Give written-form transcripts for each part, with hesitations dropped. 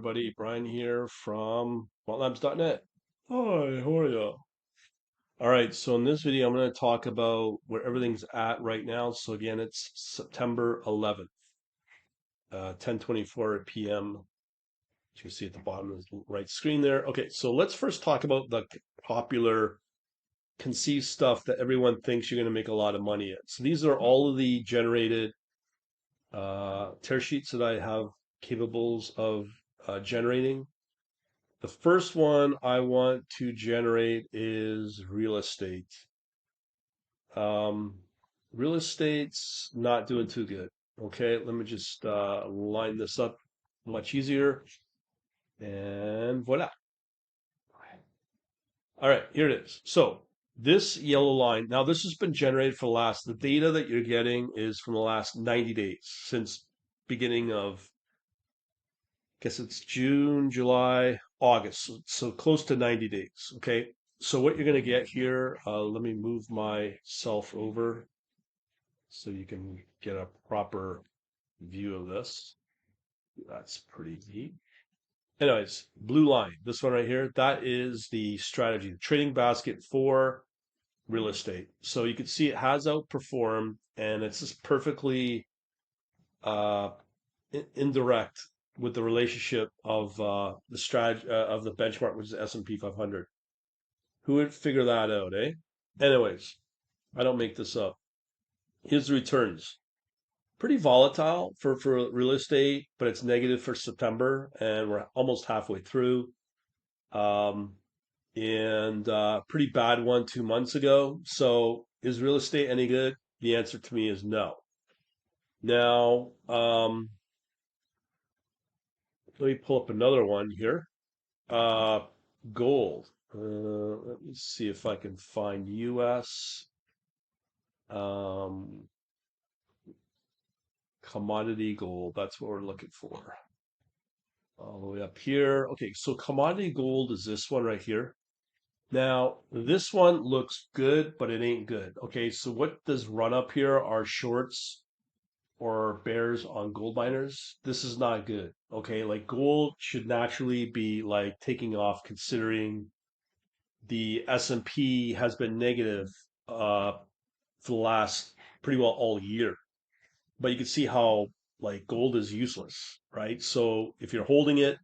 everybody. Brian here from quantlabs.net. Hi, how are you? All right, so in this video, I'm going to talk about where everything's at right now. So again, it's September 11th, 10:24 p.m. As you can see at the bottom of the right screen there. Okay, so let's first talk about the popular conceived stuff that everyone thinks you're going to make a lot of money at. So these are all of the generated tear sheets that I have capables of generating. The first one I want to generate is real estate. Um, Real estate's not doing too good. Okay, let me just line this up much easier. And voila. All right, here it is. So this yellow line, now this has been generated for the data that you're getting is from the last 90 days since beginning of, guess it's June, July, August, so close to 90 days. Okay, so what you're going to get here, let me move myself over so you can get a proper view of this. That's pretty neat. Anyways, blue line, this one right here, that is the strategy, the trading basket for real estate. So you can see it has outperformed and it's just perfectly uh, indirect with the relationship of the strategy of the benchmark, which is the S&P 500. Who would figure that out, eh? Anyways, I don't make this up. Here's the returns. Pretty volatile for real estate, but it's negative for September, and we're almost halfway through. Um, and Pretty bad one 2 months ago. So is real estate any good? The answer to me is no. Now, let me pull up another one here. Uh, Gold. Let me see if I can find US um, commodity gold. That's what we're looking for. All the way up here. Okay, so commodity gold is this one right here. Now, this one looks good, but it ain't good. Okay, so what does run up here are shorts or bears on gold miners. This is not good. Okay, like gold should naturally be like taking off considering the S&P has been negative for the last pretty well all year. But you can see how like gold is useless, right? So if you're holding it,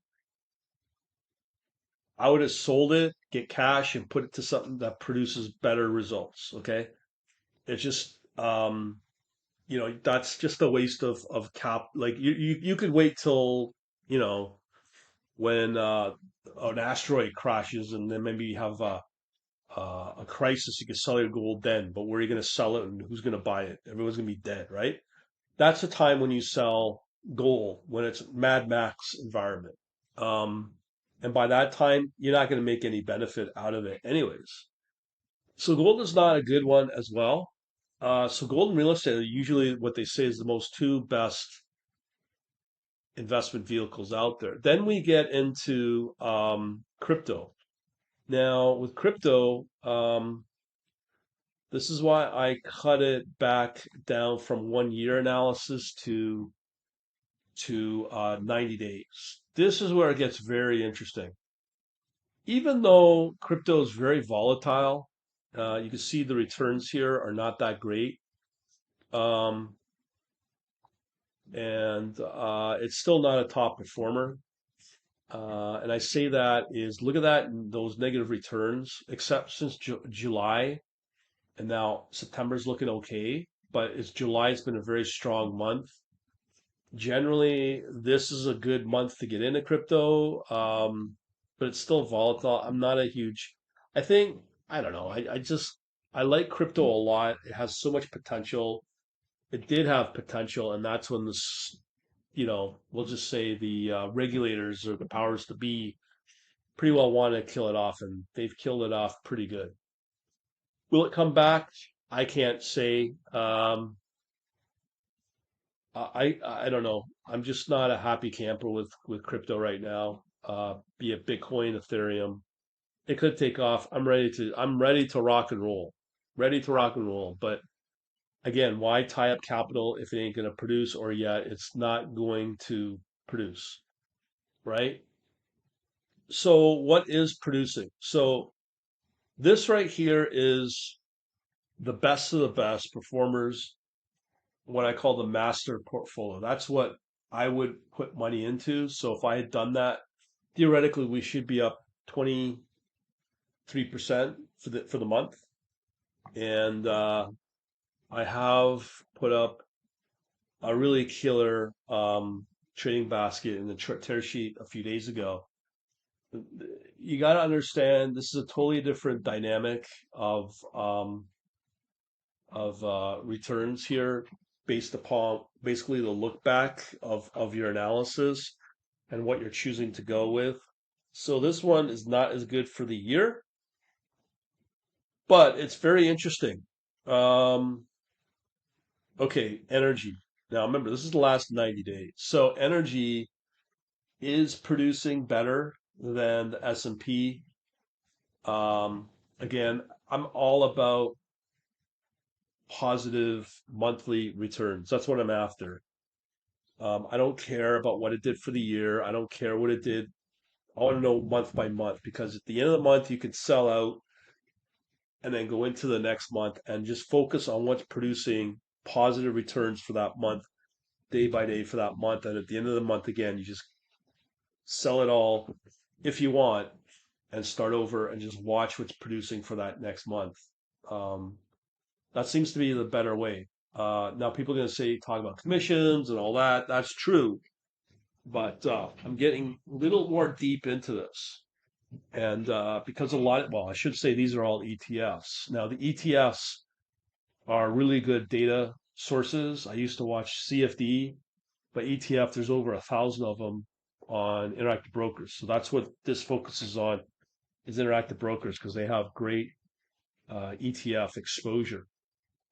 I would have sold it, get cash, and put it to something that produces better results. Okay, it's just that's just a waste of cap. Like you could wait till you know when an asteroid crashes, and then maybe you have a crisis. You can sell your gold then, but where are you going to sell it, and who's going to buy it? Everyone's going to be dead, right? That's the time when you sell gold, when it's Mad Max environment. Um, and by that time, you're not going to make any benefit out of it, anyways. So gold is not a good one as well. So gold and real estate are usually what they say is the most two best investment vehicles out there. Then we get into crypto. Now with crypto, this is why I cut it back down from 1 year analysis to 90 days. This is where it gets very interesting. Even though crypto is very volatile, you can see the returns here are not that great. Um, and It's still not a top performer. And I say that is look at that those negative returns, except since July, and now September's looking okay, but it's July's been a very strong month. Generally, this is a good month to get into crypto, but it's still volatile. I'm not a huge, I think, I don't know. I like crypto a lot. It has so much potential. It did have potential, and that's when we'll just say the regulators or the powers to be pretty well want to kill it off, and they've killed it off pretty good. Will it come back? I can't say. I don't know. I'm just not a happy camper with crypto right now. Be it Bitcoin, Ethereum. It could take off. I'm ready to rock and roll. Ready to rock and roll. But again, why tie up capital if it ain't going to produce or yet it's not going to produce, right? So what is producing? So this right here is the best of the best performers, what I call the master portfolio. That's what I would put money into. So if I had done that, theoretically we should be up 23% for the month. And I have put up a really killer trading basket in the tear sheet a few days ago. You got to understand this is a totally different dynamic of returns here based upon basically the look back of your analysis and what you're choosing to go with. So this one is not as good for the year, but it's very interesting. Um, okay, energy. Now remember, this is the last 90 days. So energy is producing better than the S&P. Again, I'm all about positive monthly returns. That's what I'm after. I don't care about what it did for the year. I don't care what it did. I want to know month by month because at the end of the month, you can sell out and then go into the next month and just focus on what's producing positive returns for that month, day by day for that month. And at the end of the month, again, you just sell it all if you want and start over and just watch what's producing for that next month. Um, that seems to be the better way. Now, people are going to say, talk about commissions and all that. That's true. But I'm getting a little more deep into this. And because a lot, well, I should say these are all ETFs. Now, the ETFs are really good data sources. I used to watch CFD, but ETF, there's over 1,000 of them on Interactive Brokers. So that's what this focuses on is Interactive Brokers because they have great ETF exposure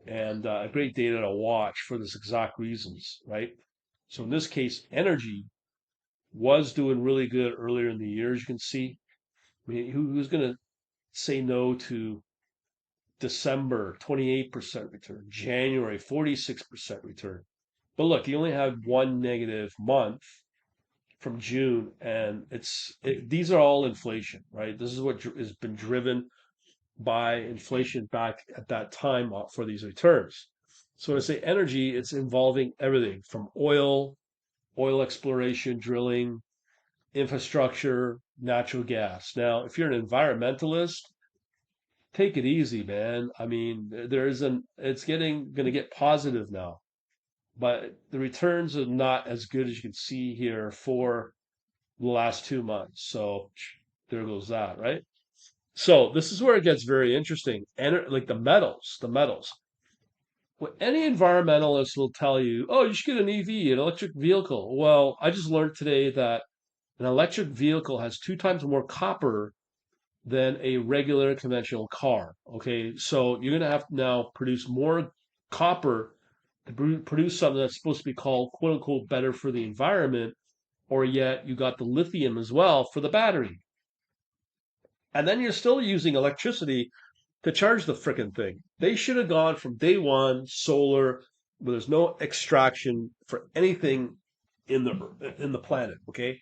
and great data to watch for this exact reasons, right? So in this case, energy was doing really good earlier in the year, as you can see. I mean, who's going to say no to December 28% return, January 46% return? But look, you only had one negative month from June, and these are all inflation, right? This is what has been driven by inflation back at that time for these returns. So when I say energy, it's involving everything from oil exploration, drilling, infrastructure, natural gas. Now, if you're an environmentalist, take it easy, man. I mean, there isn't, it's getting going to get positive now, but the returns are not as good as you can see here for the last 2 months. So there goes that, right? So this is where it gets very interesting. And like the metals. What any environmentalist will tell you, oh, you should get an EV, an electric vehicle. Well, I just learned today that an electric vehicle has 2 times more copper than a regular conventional car. Okay, so you're gonna have to now produce more copper to produce something that's supposed to be called quote unquote better for the environment, or yet you got the lithium as well for the battery. And then you're still using electricity to charge the frickin' thing. They should have gone from day one solar, where there's no extraction for anything in the planet. Okay,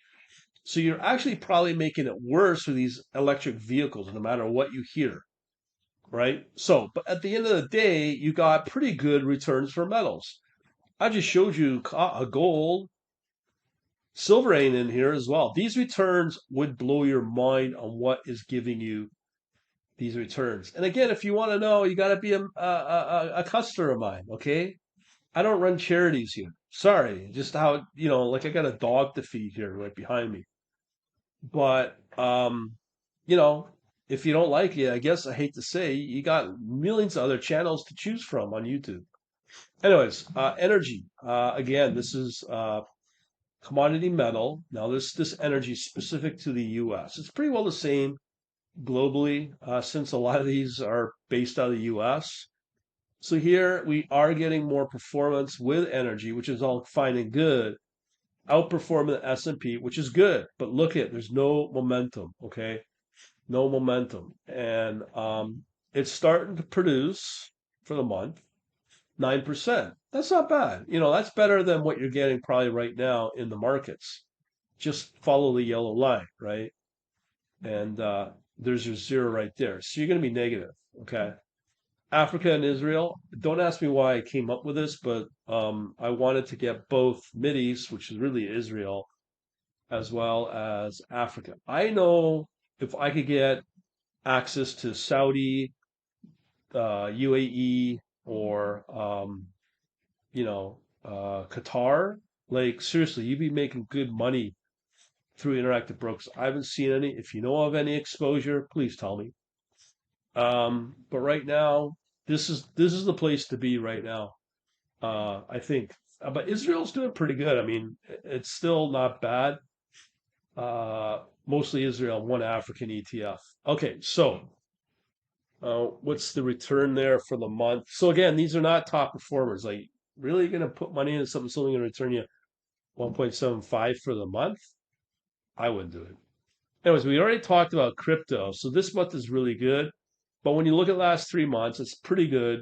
so you're actually probably making it worse for these electric vehicles, no matter what you hear, right? So, but at the end of the day, you got pretty good returns for metals. I just showed you a gold, silver ain't in here as well. These returns would blow your mind on what is giving you these returns. And again, if you want to know, you got to be a customer of mine, okay? I don't run charities here. Sorry, just how, like I got a dog to feed here right behind me. But you know, if you don't like it, I guess I hate to say, you got millions of other channels to choose from on YouTube. Anyways, energy. Again, this is commodity metal. Now, this energy is specific to the U.S. It's pretty well the same globally, since a lot of these are based out of the U.S. So here we are getting more performance with energy, which is all fine and good, outperforming the S&P, which is good. But look at, there's no momentum. Okay, no momentum. And it's starting to produce for the month 9%. That's not bad. That's better than what you're getting probably right now in the markets. Just follow the yellow line, right? and there's your zero right there. So you're going to be negative. Okay. Africa and Israel. Don't ask me why I came up with this, but I wanted to get both Mideast, which is really Israel, as well as Africa. I know if I could get access to Saudi, UAE, or Qatar, like seriously, you'd be making good money through interactive brokers. I haven't seen any. If you know of any exposure, please tell me. But right now, this is the place to be right now. I think. But Israel's doing pretty good. I mean, it's still not bad. Mostly Israel, one African ETF. Okay, so what's the return there for the month? So again, these are not top performers. Like, really going to put money into something, something going to return you 1.75 for the month? I wouldn't do it. Anyways, we already talked about crypto. So this month is really good. But when you look at last 3 months, it's pretty good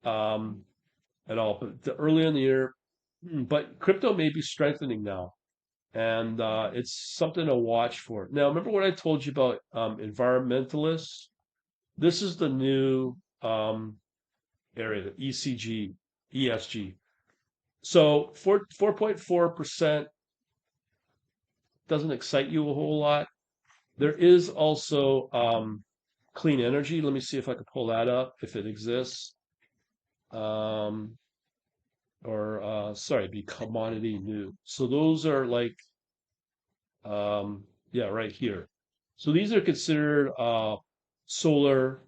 um, at all. But earlier in the year, but crypto may be strengthening now. And it's something to watch for. Now, remember what I told you about environmentalists? This is the new area, the ECG, ESG. So 4.4% doesn't excite you a whole lot. There is also clean energy. Let me see if I can pull that up, if it exists. Um, or sorry, it'd be commodity new. So those are like yeah, right here. So these are considered solar.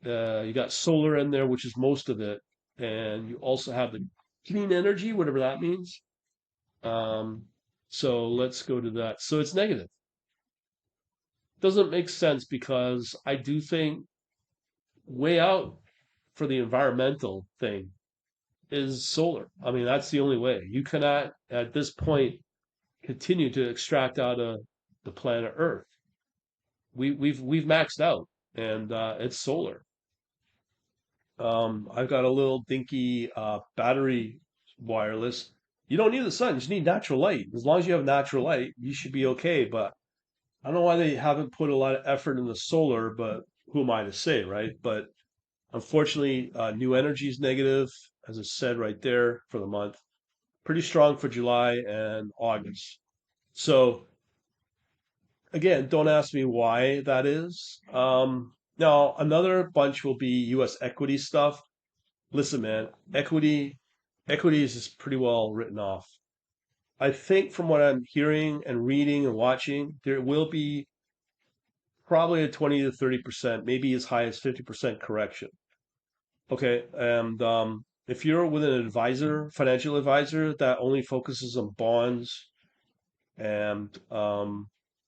You got solar in there, which is most of it, and you also have the clean energy, whatever that means. Um, so let's go to that. So it's negative. Doesn't make sense because I do think way out for the environmental thing is solar. I mean, that's the only way. You cannot at this point continue to extract out of the planet Earth. We've maxed out, and it's solar. I've got a little dinky battery wireless. You don't need the sun; you just need natural light. As long as you have natural light, you should be okay. But I don't know why they haven't put a lot of effort in the solar, but who am I to say, right? But unfortunately, new energy is negative, as I said right there for the month. Pretty strong for July and August. So again, don't ask me why that is. Now, another bunch will be U.S. equity stuff. Listen, man, equities is pretty well written off. I think from what I'm hearing and reading and watching, there will be probably a 20 to 30%, maybe as high as 50% correction. Okay, and if you're with an advisor, financial advisor that only focuses on and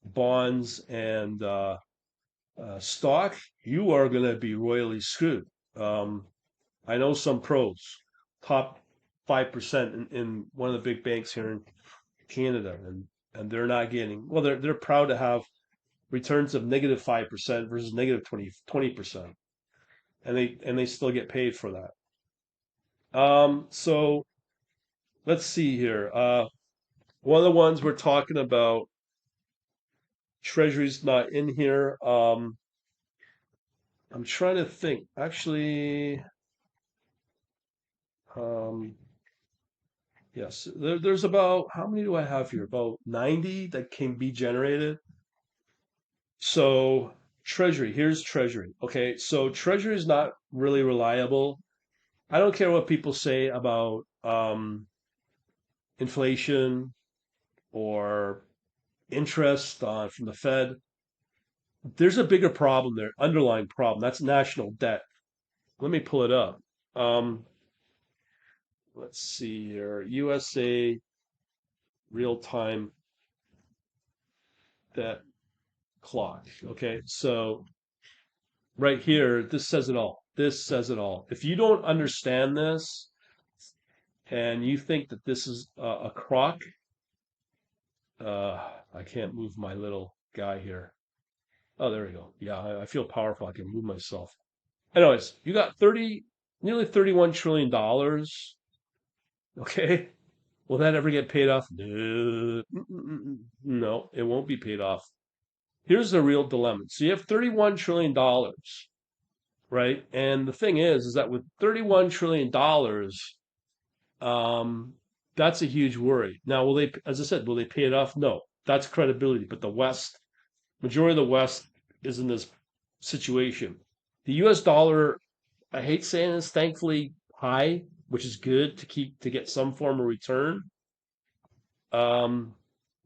bonds and stock, you are going to be royally screwed. Um, I know some pros, top 5% in one of the big banks here in Canada, and they're not getting well. They're proud to have returns of -5% versus negative 20%, and they still get paid for that. So let's see here. One of the ones we're talking about, Treasury's not in here. I'm trying to think. Actually, um, yes, there's about how many do I have here? About 90 that can be generated. So Treasury, here's Treasury. Okay, so Treasury is not really reliable. I don't care what people say about inflation or interest from the Fed. There's a bigger problem there, underlying problem. That's national debt. Let me pull it up. Um, let's see here. USA real time debt clock. Okay, so right here, this says it all. This says it all. If you don't understand this and you think that this is a crock, I can't move my little guy here. Oh, there we go. Yeah, I feel powerful. I can move myself. Anyways, you got nearly $31 trillion. Okay. Will that ever get paid off? No, no, it won't be paid off. Here's the real dilemma. So you have $31 trillion, right? And the thing is that with $31 trillion, um, that's a huge worry. Now, will they, as I said, will they pay it off? No, that's credibility. But the West, majority of the West is in this situation. The US dollar, I hate saying this, thankfully high, which is good to get some form of return. Um,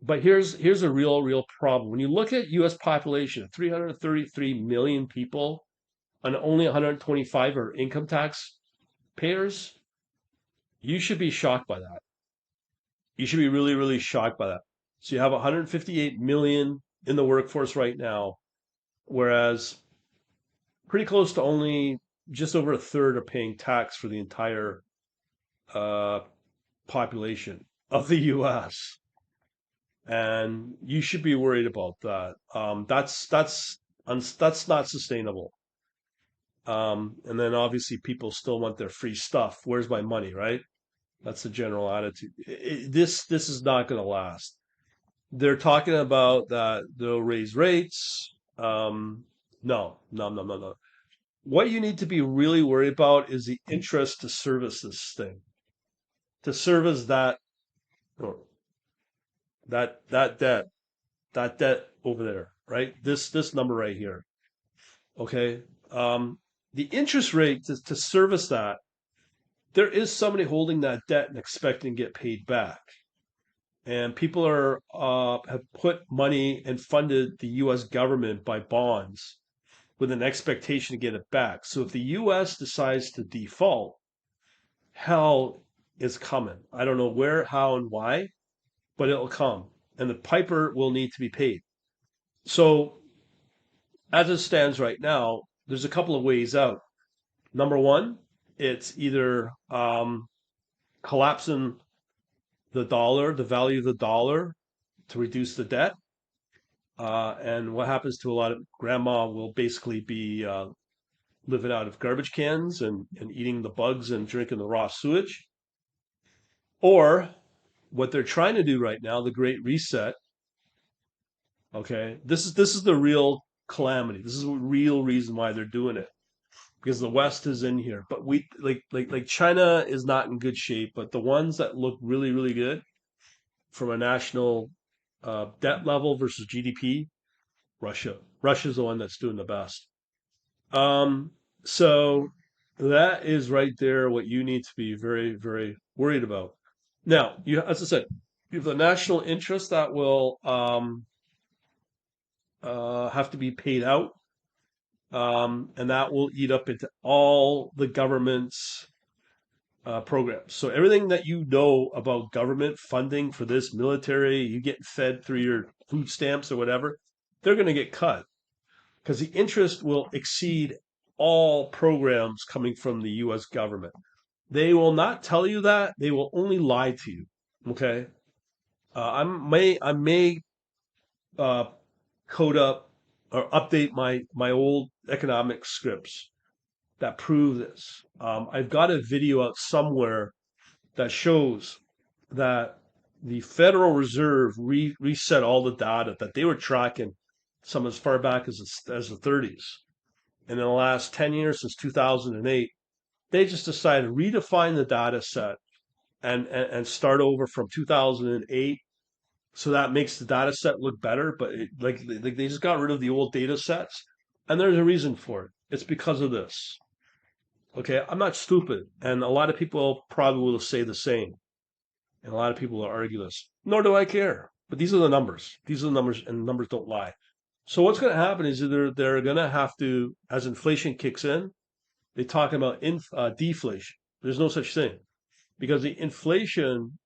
but here's a real problem. When you look at U.S. population, 333 million people, and only 125 are income tax payers, you should be shocked by that. You should be really shocked by that. So you have 158 million in the workforce right now, whereas pretty close to only just over a third are paying tax for the entire uh, population of the U.S. And you should be worried about that. That's not sustainable. And then obviously people still want their free stuff. Where's my money, right? That's the general attitude. This is not going to last. They're talking about that they'll raise rates. No. What you need to be really worried about is the interest to service this thing, to service or that debt, that debt over there, right? This number right here. Okay. The interest rate to service that, there is somebody holding that debt and expecting to get paid back. And people are have put money and funded the US government by bonds with an expectation to get it back. So if the US decides to default, hell is coming. I don't know where, how, and why, but it'll come. And the piper will need to be paid. So as it stands right now, there's a couple of ways out. Number one, it's either collapsing the dollar, the value of the dollar to reduce the debt. And what happens to a lot of grandma will basically be living out of garbage cans and eating the bugs and drinking the raw sewage. Or what they're trying to do right now, the Great Reset. Okay, this is the real calamity. This is the real reason why they're doing it because the West is in here. But we like China is not in good shape, but the ones that look really good from a national debt level versus GDP, Russia. Russia's the one that's doing the best. So that is right there what you need to be very worried about. Now, you as I said, you have the national interest that will have to be paid out, and that will eat up into all the government's programs. So everything that you know about government funding for this military, you get fed through your food stamps or whatever, they're going to get cut because the interest will exceed all programs coming from the U.S. government. They will not tell you that; they will only lie to you. Okay, I may uh, code up or update my old economic scripts that prove this. I've got a video out somewhere that shows that the Federal Reserve reset all the data that they were tracking some as far back as the 30s. And in the last 10 years, since 2008, they just decided to redefine the data set and start over from 2008. So that makes the data set look better, but like they just got rid of the old data sets. And there's a reason for it. It's because of this. Okay, I'm not stupid, and a lot of people probably will say the same, and a lot of people will argue this. Nor do I care. But these are the numbers. These are the numbers, and numbers don't lie. So what's going to happen is they're going to have to, as inflation kicks in, they talk about deflation. There's no such thing because the inflation,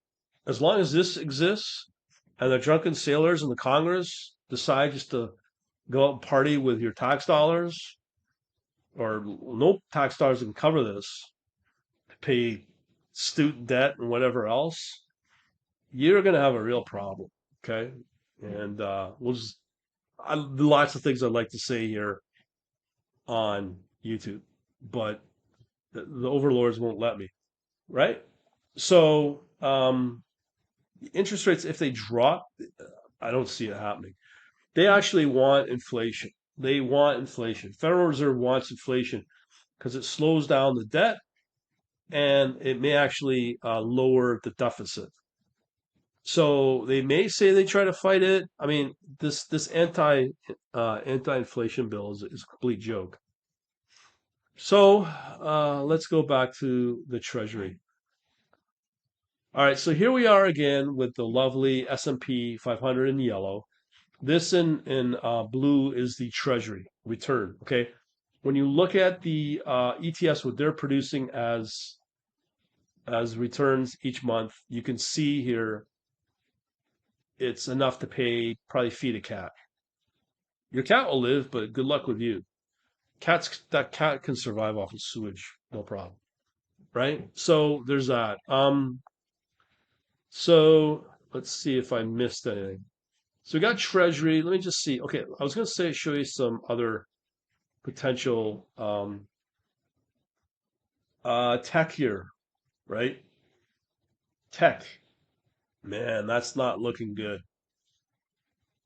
as long as this exists, and the drunken sailors in the Congress decide just to go out and party with your tax dollars, or no tax dollars can cover this, pay student debt and whatever else, you're going to have a real problem. Okay. And lots of things I'd like to say here on YouTube, but the overlords won't let me. Right. So, interest rates, if they drop, I don't see it happening. They actually want inflation. They want inflation. Federal Reserve wants inflation because it slows down the debt and it may actually lower the deficit. So they may say they try to fight it. I mean, this anti-inflation bill is a complete joke. So let's go back to the Treasury. All right, so here we are again with the lovely S&P 500 in yellow. This in blue is the Treasury return. Okay, when you look at the ETFs, what they're producing as returns each month, you can see here it's enough to pay probably feed a cat. Your cat will live, but good luck with you. That cat can survive off of sewage, no problem, right? So there's that. So let's see if I missed anything. So we got Treasury. Let me just see. Okay, I was going to say show you some other potential tech here, right? Tech, man, that's not looking good.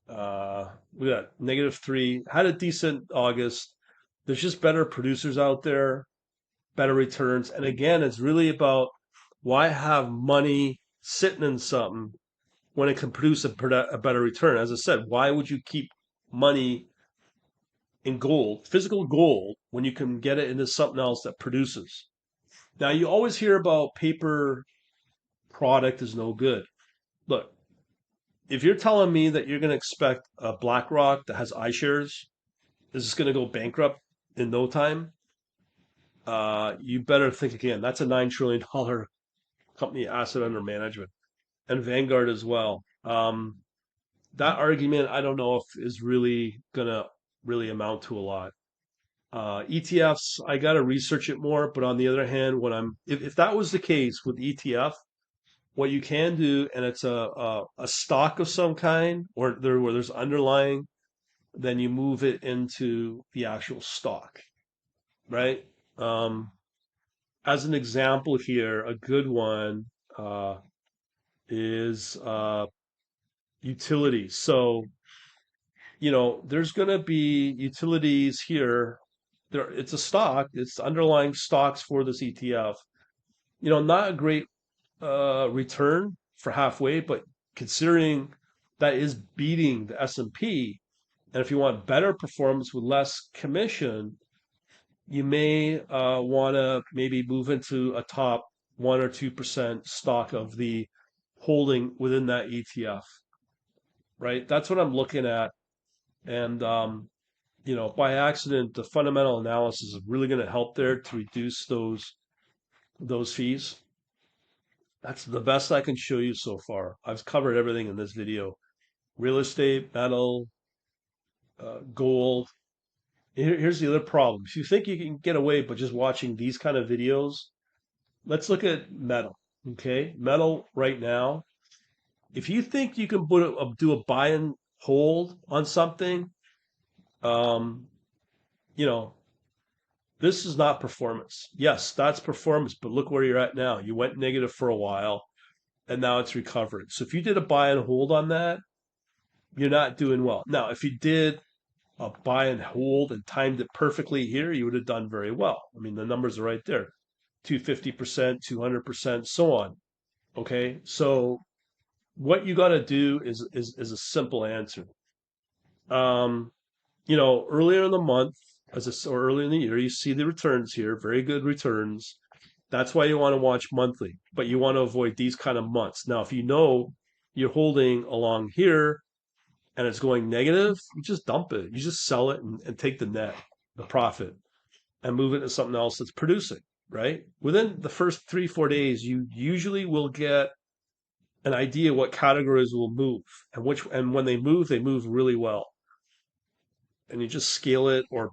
We got -3. Had a decent August. There's just better producers out there, better returns. And again, it's really about why have money sitting in something when it can produce a better return. As I said, why would you keep money in gold, physical gold, when you can get it into something else that produces? Now, you always hear about paper product is no good. Look, if you're telling me that you're going to expect a BlackRock that has iShares is just going to go bankrupt in no time, you better think again. That's a $9 trillion company asset under management, and Vanguard as well. That argument, I don't know if is really going to really amount to a lot. ETFs, I got to research it more. But on the other hand, if that was the case with ETF, what you can do, and it's a stock of some kind, or where there's underlying, then you move it into the actual stock, right? Um, as an example here, a good one is utilities. So there's going to be utilities here. It's a stock. It's underlying stocks for this ETF. Not a great return for halfway, but considering that is beating the S&P, and if you want better performance with less commission, you may want to maybe move into a top 1 or 2% stock of the holding within that ETF, right? That's what I'm looking at. And, by accident, the fundamental analysis is really going to help there to reduce those fees. That's the best I can show you so far. I've covered everything in this video. Real estate, metal, gold. Here's the other problem. If you think you can get away by just watching these kind of videos, let's look at metal. Okay, metal right now. If you think you can do a buy and hold on something, um, you know, this is not performance. Yes, that's performance, but look where you're at now. You went negative for a while, and now it's recovered. So if you did a buy and hold on that, you're not doing well. Now, if you did a buy and hold and timed it perfectly here, you would have done very well. I mean, the numbers are right there. 250%, 200%, so on. Okay? So what you got to do is a simple answer. Um, earlier in the month, or early in the year, you see the returns here, very good returns. That's why you want to watch monthly, but you want to avoid these kind of months. Now, if you know you're holding along here and it's going negative, you just dump it. You just sell it and take the net, the profit, and move it to something else that's producing, right? Within the first 3, 4 days, you usually will get an idea what categories will move and when they move really well. And you just scale it or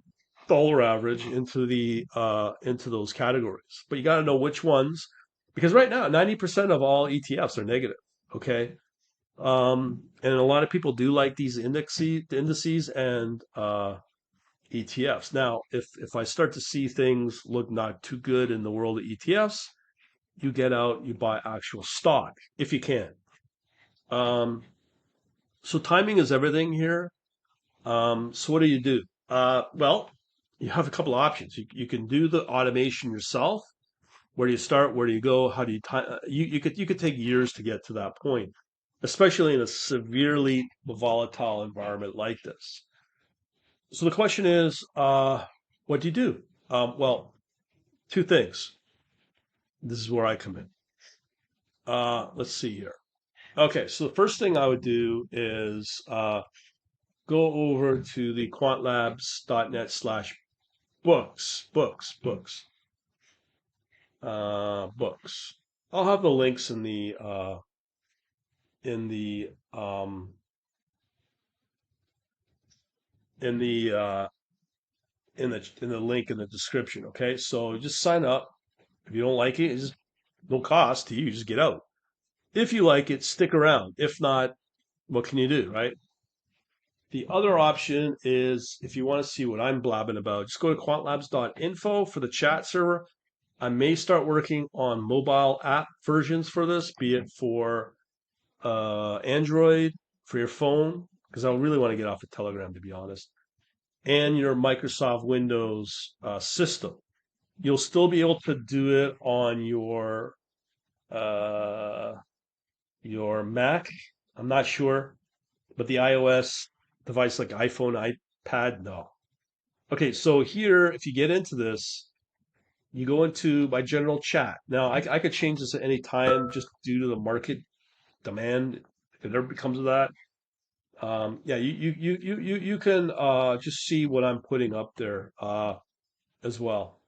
dollar average into those categories. But you got to know which ones, because right now 90% of all ETFs are negative. Okay, and a lot of people do like these indices and ETFs. Now, if I start to see things look not too good in the world of ETFs, you get out, you buy actual stock if you can. Um, so timing is everything here. So what do you do? Well, you have a couple of options. You can do the automation yourself. Where do you start? Where do you go? How do you time? You could take years to get to that point, especially in a severely volatile environment like this. So the question is, what do you do? Well, two things. This is where I come in. Let's see here. Okay, so the first thing I would do is go over to the quantlabs.net/books. Books. I'll have the links in the um, in the in the link in the description. Okay, so just sign up. If you don't like it, it's just no cost to you. Just get out. If you like it, stick around. If not, what can you do, right? The other option is if you want to see what I'm blabbing about, just go to quantlabs.info for the chat server. I may start working on mobile app versions for this, be it for Android, for your phone, because I really want to get off of Telegram, to be honest, and your Microsoft Windows system. You'll still be able to do it on uh, your Mac. I'm not sure, but the iOS device like iPhone, iPad, no. Okay, so here, if you get into this, you go into my general chat. Now, I could change this at any time just due to the market demand. If it ever becomes of that, yeah, you can just see what I'm putting up there as well.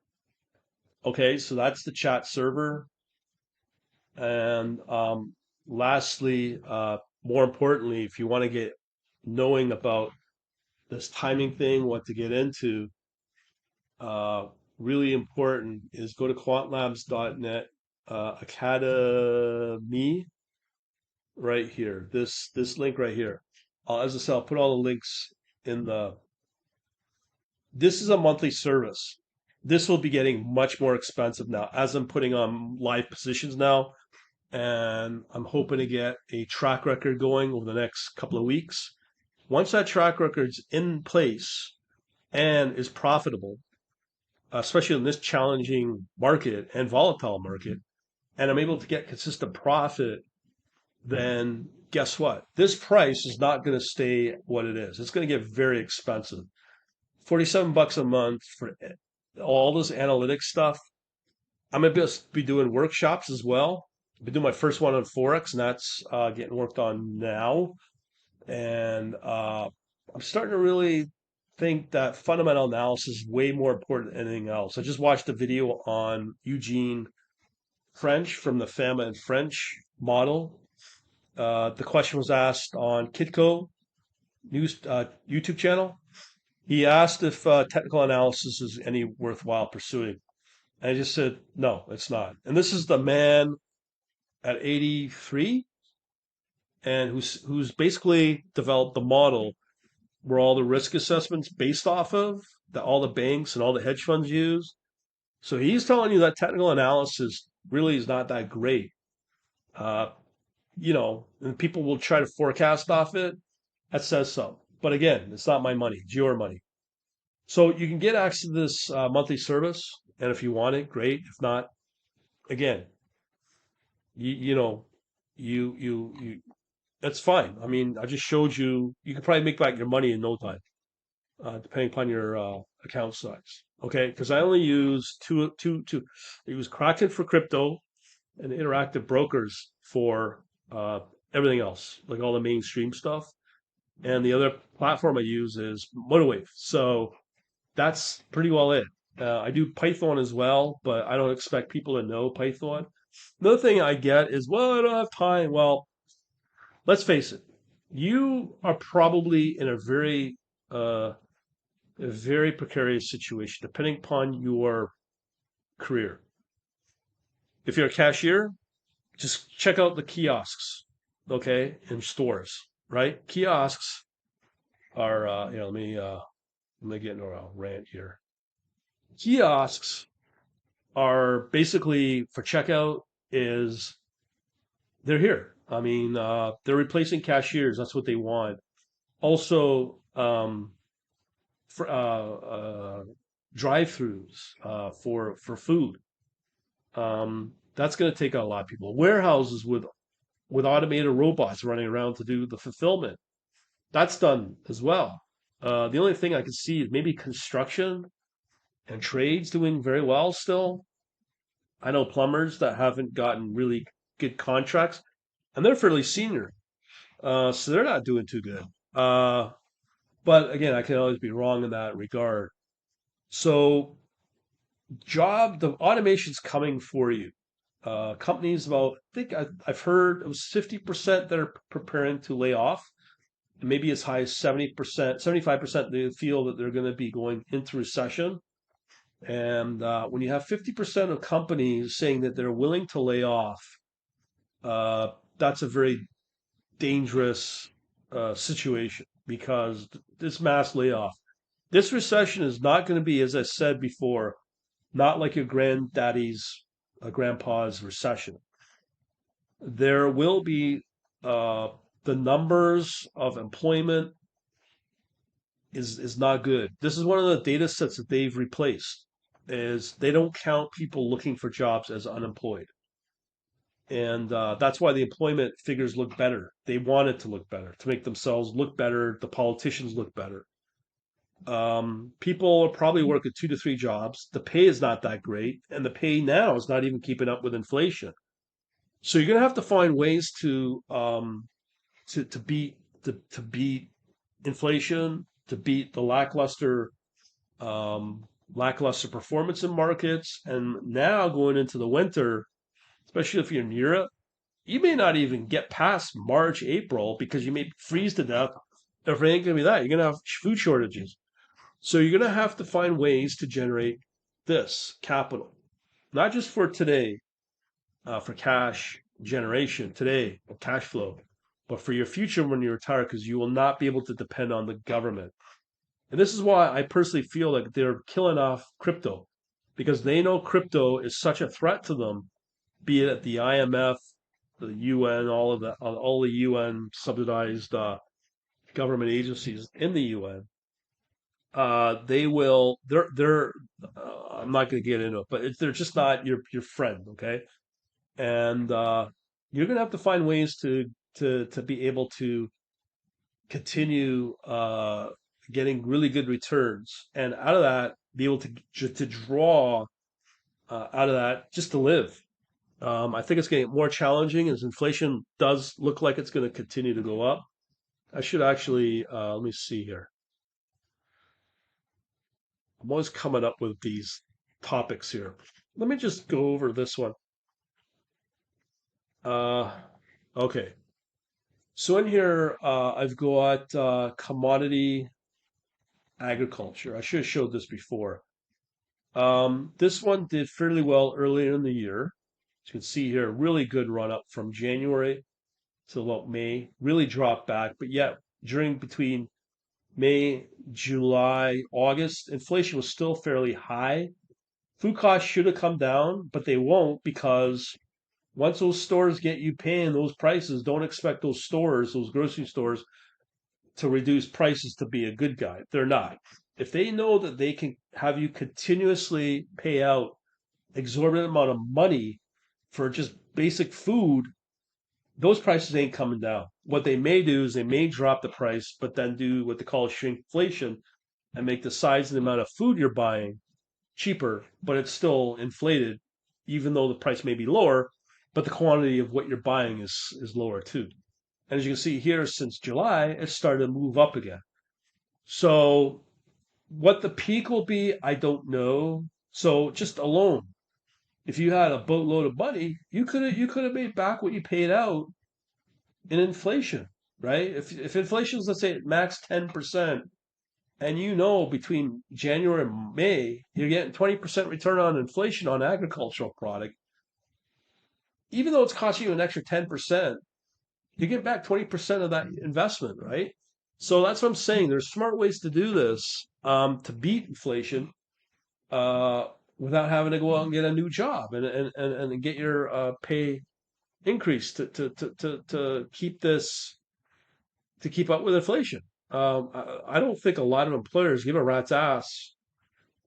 Okay, so that's the chat server. And lastly, more importantly, if you want to get knowing about this timing thing, what to get into, uh, really important is go to quantlabs.net academy right here. This link right here. As I said, I'll put all the links in the. This is a monthly service. This will be getting much more expensive now as I'm putting on live positions now, and I'm hoping to get a track record going over the next couple of weeks. Once that track record's in place and is profitable, especially in this challenging market and volatile market, and I'm able to get consistent profit, then guess what? This price is not going to stay what it is. It's going to get very expensive. 47 bucks a month for all this analytics stuff. I'm going to be doing workshops as well. I've been doing my first one on Forex, and that's getting worked on now. And I'm starting to really think that fundamental analysis is way more important than anything else. I just watched a video on Eugene French from the FAMA and French model. The question was asked on Kitco news YouTube channel. He asked if technical analysis is any worthwhile pursuing. And I just said, no, it's not. And this is the man at 83 and who's basically developed the model where all the risk assessments based off of that all the banks and all the hedge funds use. So he's telling you that technical analysis really is not that great. Uh, and people will try to forecast off it. That says so. But again, it's not my money; it's your money. So you can get access to this monthly service, and if you want it, great. If not, again, you know, you that's fine. I mean, I just showed you. You can probably make back your money in no time, depending upon your account size. Okay, because I only use two. I use Kraken for crypto and Interactive Brokers for uh, everything else, like all the mainstream stuff. And the other platform I use is Motorwave. So that's pretty well it. I do Python as well, but I don't expect people to know Python. Another thing I get is, well, I don't have time. Well, let's face it, you are probably in uh, a very precarious situation, depending upon your career. If you're a cashier, just check out the kiosks, okay, in stores, right? Kiosks are, let me get into a rant here. Kiosks are basically for checkout is they're here. I mean, they're replacing cashiers. That's what they want. Also, um, for, drive-throughs for food. That's going to take out a lot of people. Warehouses with automated robots running around to do the fulfillment. That's done as well. The only thing I can see is maybe construction and trades doing very well still. I know plumbers that haven't gotten really good contracts, and they're fairly senior, so they're not doing too good. But again, I can always be wrong in that regard. So, the automation's coming for you. Companies about, I think I've heard it was 50% that are preparing to lay off, and maybe as high as 70%, 75% they feel that they're going to be going into recession. And when you have 50% of companies saying that they're willing to lay off, that's a very dangerous situation because this mass layoff, this recession is not going to be, as I said before, not like your granddaddy's, grandpa's recession. There will be uh, the numbers of employment is not good. This is one of the data sets that they've replaced. Is they don't count people looking for jobs as unemployed, and that's why the employment figures look better. They want it to look better to make themselves look better. The politicians look better. People are probably working 2 to 3 jobs. The pay is not that great, and the pay now is not even keeping up with inflation. So you're going to have to find ways to beat to beat inflation, to beat the um, lackluster performance in markets, and now going into the winter, especially if you're in Europe, you may not even get past March, April because you may freeze to death. If it ain't going to be that, you're going to have food shortages. So you're going to have to find ways to generate this capital, not just for today, for cash generation today, or cash flow, but for your future when you retire, because you will not be able to depend on the government. And this is why I personally feel like they're killing off crypto, because they know crypto is such a threat to them, be it at the IMF, the UN, all the UN subsidized government agencies in the UN. They will. They're. I'm not going to get into it, but they're just not your friend. Okay, and you're going to have to find ways to be able to continue getting really good returns, and out of that, be able to draw out of that just to live. I think it's getting more challenging as inflation does look like it's going to continue to go up. I should actually let me see here. I'm always coming up with these topics here. Let me just go over this one. Uh, okay. So in here, I've got commodity agriculture. I should have showed this before. This one did fairly well earlier in the year. As you can see here, really good run up from January to about May. Really dropped back, but yet during between May, July, August, inflation was still fairly high. Food costs should have come down, but they won't because once those stores get you paying those prices, don't expect those stores, those grocery stores, to reduce prices to be a good guy. They're not. If they know that they can have you continuously pay out exorbitant amount of money for just basic food, those prices ain't coming down. What they may do is they may drop the price, but then do what they call shrinkflation and make the size and the amount of food you're buying cheaper, but it's still inflated, even though the price may be lower, but the quantity of what you're buying is lower too. And as you can see here, since July, it started to move up again. So what the peak will be, I don't know. So just alone, if you had a boatload of money, you could have made back what you paid out in inflation, right? If inflation is, let's say, max 10%, and you know between January and May, you're getting 20% return on inflation on agricultural product, even though it's costing you an extra 10%, you get back 20% of that investment, right? So that's what I'm saying. There's smart ways to do this to beat inflation uh, without having to go out and get a new job and get your pay increase to keep this to keep up with inflation. I don't think a lot of employers give a rat's ass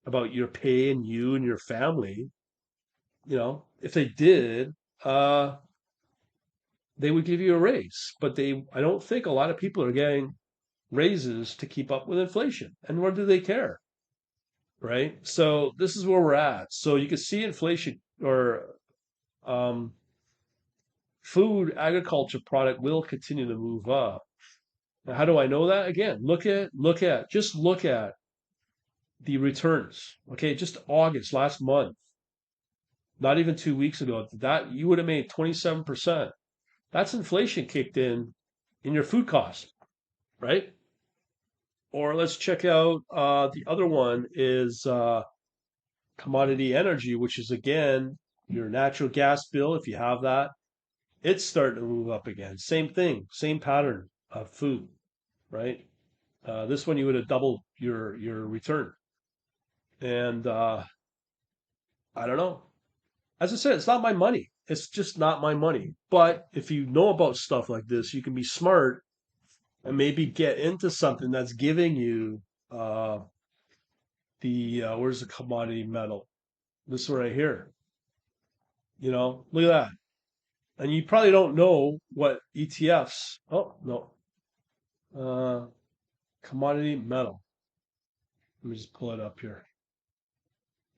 about your pay and you and your family. If they did, uh, they would give you a raise. But I don't think a lot of people are getting raises to keep up with inflation. And nor do they care, right? So this is where we're at. So you can see inflation or um, food agriculture product will continue to move up. Now, how do I know that? Again, look at the returns. Okay, just August last month, not even 2 weeks ago, that you would have made 27%. That's inflation kicked in your food cost, right? Or let's check out the other one is commodity energy, which is again your natural gas bill. If you have that, it's starting to move up again. Same thing, same pattern of food, right? This one you would have doubled your return, and I don't know. As I said, it's not my money. It's just not my money. But if you know about stuff like this, you can be smart and maybe get into something that's giving you uh, where's the commodity metal? This one right here. Look at that. And you probably don't know what ETFs. Oh no, uh, commodity metal. Let me just pull it up here.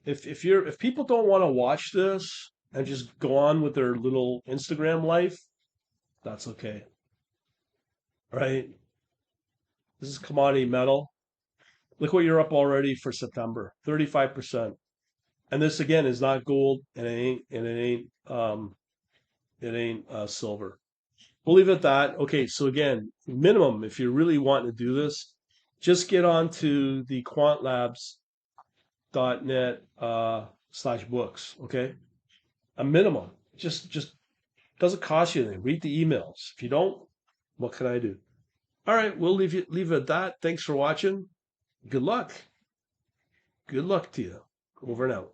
If people don't want to watch this and just go on with their little Instagram life, that's okay, right? This is commodity metal. Look what you're up already for September, 35%. And this again is not gold, and it ain't silver. We'll leave it at that. Okay, so again, minimum, if you're really wanting to do this, just get on to the quantlabs.net /books. Okay, a minimum. Just doesn't cost you anything. Read the emails. If you don't, what can I do? All right, we'll leave it at that. Thanks for watching. Good luck. Good luck to you. Over and out.